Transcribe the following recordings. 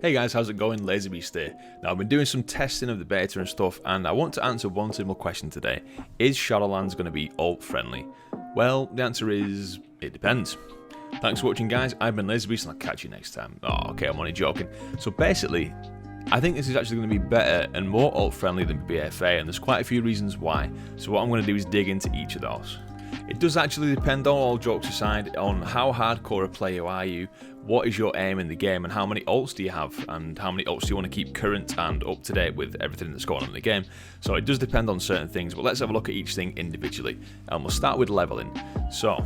Hey guys, how's it going? LazyBeast here. Now I've been doing some testing of the beta and stuff, and I want to answer one simple question today. Is Shadowlands going to be alt friendly? Well, the answer is, it depends. Thanks for watching guys, I've been LazyBeast and I'll catch you next time. Oh, okay, I'm only joking. So basically, I think this is actually going to be better and more alt friendly than BFA, and there's quite a few reasons why. So what I'm going to do is dig into each of those. It does actually depend, on all jokes aside, on how hardcore a player are you, what is your aim in the game, and how many ults do you have, and how many ults do you want to keep current and up to date with everything that's going on in the game. So it does depend on certain things, but let's have a look at each thing individually. And we'll start with leveling. So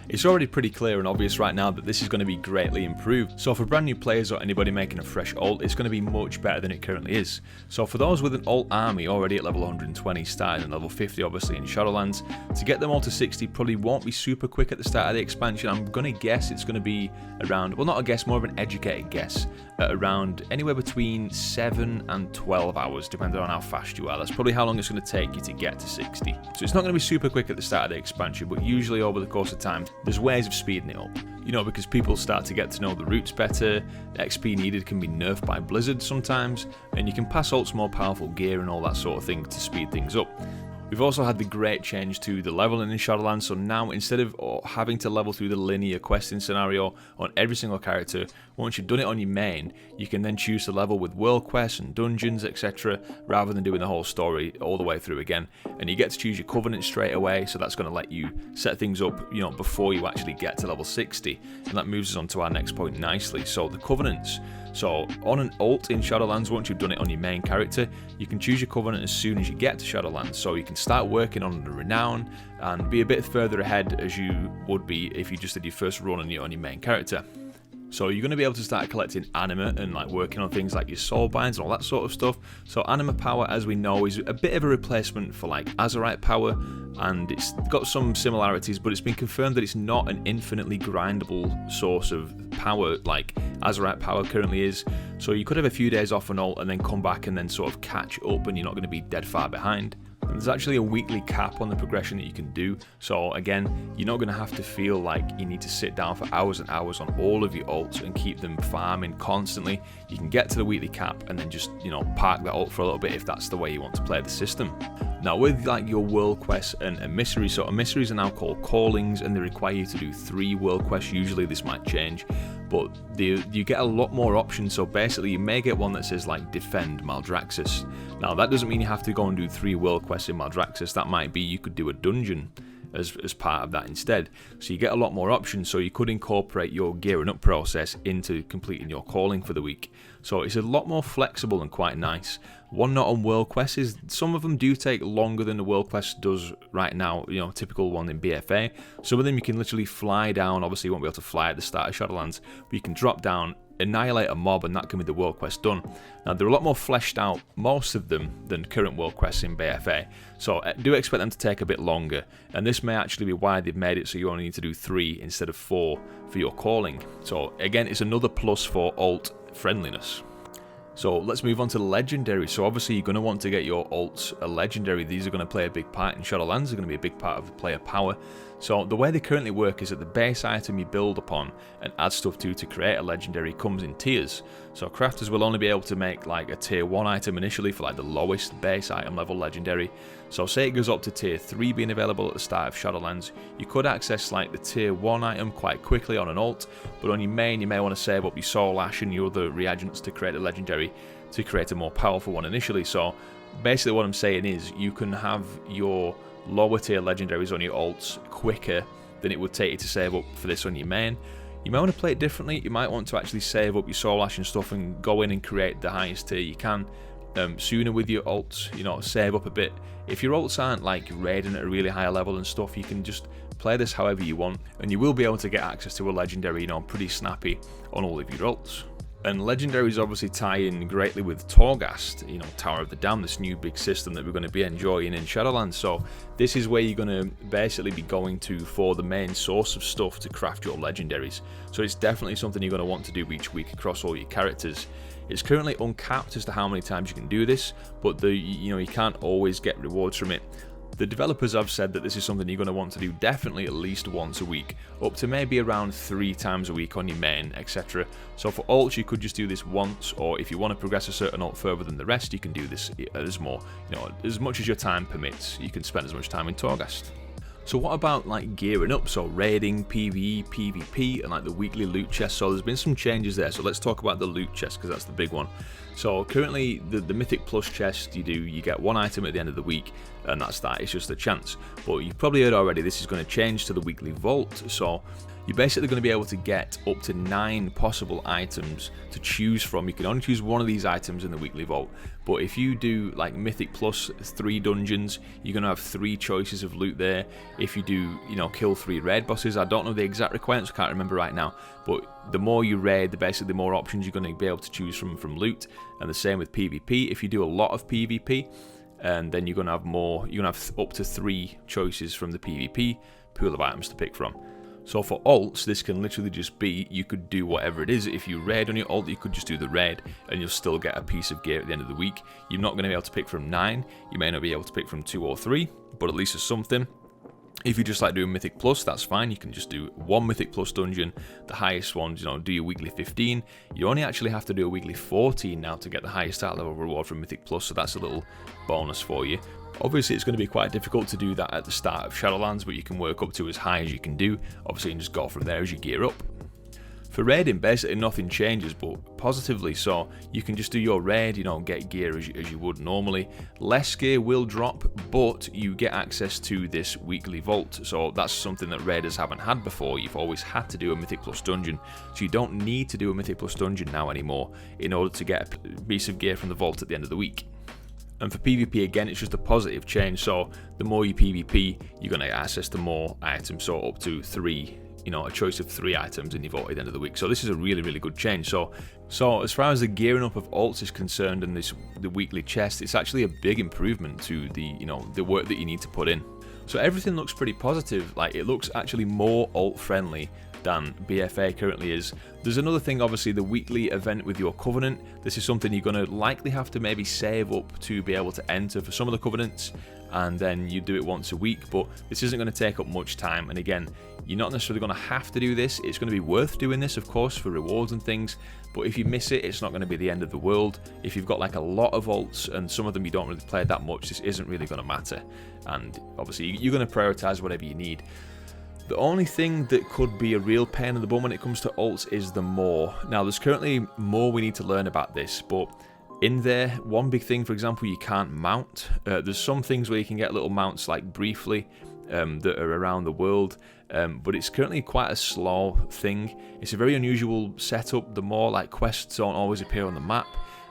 it's already pretty clear and obvious right now that this is going to be greatly improved. So for brand new players or anybody making a fresh ult, it's going to be much better than it currently is. So for those with an ult army already at level 120, starting at level 50 obviously in Shadowlands, to get them all to 60 probably won't be super quick at the start of the expansion. I'm going to guess it's going to be around, well not a guess, more of an educated guess, at around anywhere between 7 and 12 hours, depending on how fast you are. That's probably how long it's going to take you to get to 60. So it's not going to be super quick at the start of the expansion, but usually over the course of time, there's ways of speeding it up. You know, because people start to get to know the routes better, the XP needed can be nerfed by Blizzard sometimes, and you can pass ults more powerful gear and all that sort of thing to speed things up. We've also had the great change to the leveling in Shadowlands, so now instead of having to level through the linear questing scenario on every single character, once you've done it on your main, you can then choose to level with world quests and dungeons, etc., rather than doing the whole story all the way through again. And you get to choose your covenant straight away, so that's going to let you set things up, you know, before you actually get to level 60. And that moves us on to our next point nicely. So the covenants. So on an ult in Shadowlands, once you've done it on your main character, you can choose your covenant as soon as you get to Shadowlands. So you can start working on the renown and be a bit further ahead as you would be if you just did your first run on your main character. So you're going to be able to start collecting anima and like working on things like your soul binds and all that sort of stuff. So anima power, as we know, is a bit of a replacement for like azurite power, and it's got some similarities, but it's been confirmed that it's not an infinitely grindable source of power like azurite power currently is. So you could have a few days off an ult and then come back and then sort of catch up, and you're not going to be dead far behind. And there's actually a weekly cap on the progression that you can do, so again, you're not going to have to feel like you need to sit down for hours and hours on all of your ults and keep them farming constantly. You can get to the weekly cap and then just, you know, park that ult for a little bit if that's the way you want to play the system. Now with like your world quests and mysteries, so mysteries are now called callings and they require you to do 3 world quests. Usually this might change, but you get a lot more options. So basically you may get one that says like defend Maldraxxus. Now that doesn't mean you have to go and do 3 world quests in Maldraxxus. That might be you could do a dungeon as part of that instead. So you get a lot more options, so you could incorporate your gearing up process into completing your calling for the week. So it's a lot more flexible and quite nice. One note on world quests is some of them do take longer than the world quest does right now, you know, typical one in BFA. Some of them you can literally fly down. Obviously you won't be able to fly at the start of Shadowlands, but you can drop down, annihilate a mob, and that can be the world quest done. Now they're a lot more fleshed out, most of them, than current world quests in BFA, so do expect them to take a bit longer, and this may actually be why they've made it so you only need to do 3 instead of 4 for your calling. So again, it's another plus for alt friendliness. So let's move on to legendaries. So obviously you're going to want to get your ults a legendary. These are going to play a big part in Shadowlands. They're going to be a big part of player power. So the way they currently work is that the base item you build upon and add stuff to create a legendary comes in tiers. So crafters will only be able to make like a tier 1 item initially for like the lowest base item level legendary. So say it goes up to tier 3 being available at the start of Shadowlands, you could access like the tier 1 item quite quickly on an ult, but on your main you may want to save up your soul ash and your other reagents to create a legendary to create a more powerful one initially. So basically what I'm saying is you can have your lower tier legendaries on your ults quicker than it would take you to save up for this on your main. You might want to play it differently. You might want to actually save up your soul ash and stuff and go in and create the highest tier you can sooner with your ults, you know, save up a bit. If your ults aren't like raiding at a really high level and stuff, you can just play this however you want, and you will be able to get access to a legendary, you know, pretty snappy on all of your ults. And legendaries obviously tie in greatly with TORGHAST, you know, Tower of the Damned, this new big system that we're going to be enjoying in Shadowlands. So this is where you're going to basically be going to for the main source of stuff to craft your legendaries. So it's definitely something you're going to want to do each week across all your characters. It's currently uncapped as to how many times you can do this, but you can't always get rewards from it. The developers have said that this is something you're going to want to do definitely at least once a week, up to maybe around 3 times a week on your main, etc. So for ults, you could just do this once, or if you want to progress a certain ult further than the rest, you can do this as more, as much as your time permits. You can spend as much time in TORGHAST. So what about like gearing up, so raiding, PvE, PvP, and like the weekly loot chest? So there's been some changes there, so let's talk about the loot chest because that's the big one. So currently the Mythic Plus chest, you get 1 item at the end of the week, and that's that, it's just a chance. But you've probably heard already, this is going to change to the weekly vault, so you're basically going to be able to get up to 9 possible items to choose from. You can only choose one of these items in the weekly vault, but if you do like Mythic Plus 3 dungeons, you're going to have 3 choices of loot there. If you do, kill 3 raid bosses, I don't know the exact requirements, I can't remember right now, but the more you raid, basically the more options you're going to be able to choose from loot. And the same with PvP. If you do a lot of PvP, and then you're going to have more, you're going to have up to 3 choices from the PvP pool of items to pick from. So for ults, this can literally just be, you could do whatever it is. If you raid on your ult, you could just do the raid, and you'll still get a piece of gear at the end of the week. You're not going to be able to pick from 9, you may not be able to pick from 2 or 3, but at least it's something. If you just like doing Mythic Plus, that's fine. You can just do 1 Mythic Plus dungeon. The highest ones, do your weekly 15. You only actually have to do a weekly 14 now to get the highest start level reward from Mythic Plus, so that's a little bonus for you. Obviously, it's going to be quite difficult to do that at the start of Shadowlands, but you can work up to as high as you can do. Obviously, you can just go from there as you gear up. For raiding, basically nothing changes, but positively, so you can just do your raid, get gear as you would normally. Less gear will drop, but you get access to this weekly vault, so that's something that raiders haven't had before. You've always had to do a Mythic Plus dungeon, so you don't need to do a Mythic Plus dungeon now anymore in order to get a piece of gear from the vault at the end of the week. And for PvP, again, it's just a positive change, so the more you PvP, you're going to get access to more items, so up to 3, a choice of 3 items in your vault at the end of the week. So this is a really, really good change. So as far as the gearing up of ults is concerned and the weekly chest, it's actually a big improvement to the work that you need to put in. So everything looks pretty positive. Like, it looks actually more ult friendly than BFA currently is. There's another thing, obviously, the weekly event with your covenant. This is something you're going to likely have to maybe save up to be able to enter for some of the covenants, and then you do it once a week, but this isn't going to take up much time. And again, you're not necessarily going to have to do this. It's going to be worth doing this, of course, for rewards and things, but if you miss it, it's not going to be the end of the world. If you've got like a lot of ults and some of them you don't really play that much, this isn't really going to matter, and obviously you're going to prioritize whatever you need. The only thing that could be a real pain in the bum when it comes to ults is the more. Now, there's currently more we need to learn about this, but in there, one big thing, for example, you can't mount. There's some things where you can get little mounts like briefly that are around the world, but it's currently quite a slow thing. It's a very unusual setup. The more, like, quests don't always appear on the map.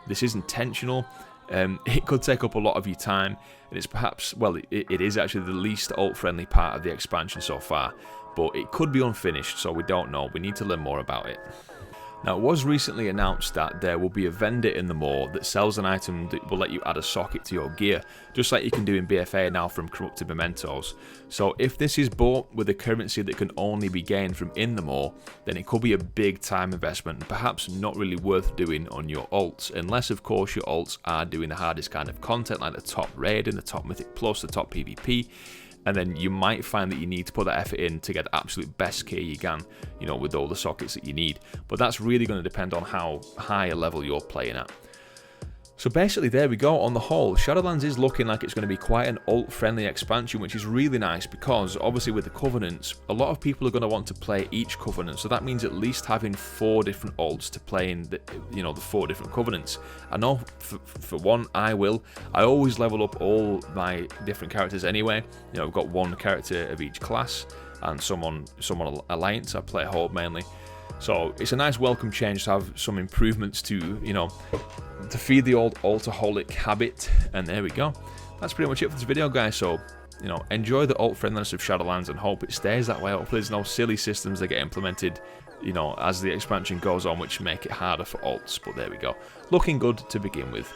This is intentional. It could take up a lot of your time, and it's perhaps, well, it is actually the least ult-friendly part of the expansion so far, but it could be unfinished, so we don't know. We need to learn more about it. Now, it was recently announced that there will be a vendor in the Maw that sells an item that will let you add a socket to your gear, just like you can do in BFA now from corrupted mementos. So if this is bought with a currency that can only be gained from in the Maw, then it could be a big time investment and perhaps not really worth doing on your ults, unless of course your ults are doing the hardest kind of content like the top raid and the top Mythic Plus, the top PvP. And then you might find that you need to put that effort in to get the absolute best gear you can, with all the sockets that you need. But that's really going to depend on how high a level you're playing at. So basically, there we go. On the whole, Shadowlands is looking like it's going to be quite an ult-friendly expansion, which is really nice because, obviously, with the Covenants, a lot of people are going to want to play each Covenant. So that means at least having 4 different ults to play in the 4 different Covenants. I know, for one, I will. I always level up all my different characters anyway. I've got 1 character of each class and someone Alliance. I play Horde mainly. So it's a nice welcome change to have some improvements to, to feed the old ultaholic habit. And there we go. That's pretty much it for this video, guys. So, enjoy the ult friendliness of Shadowlands and hope it stays that way. Hopefully there's no silly systems that get implemented, as the expansion goes on, which make it harder for ults. But there we go. Looking good to begin with.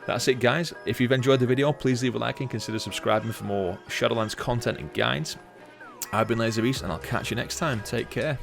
That's it, guys. If you've enjoyed the video, please leave a like and consider subscribing for more Shadowlands content and guides. I've been LazyBeast, and I'll catch you next time. Take care.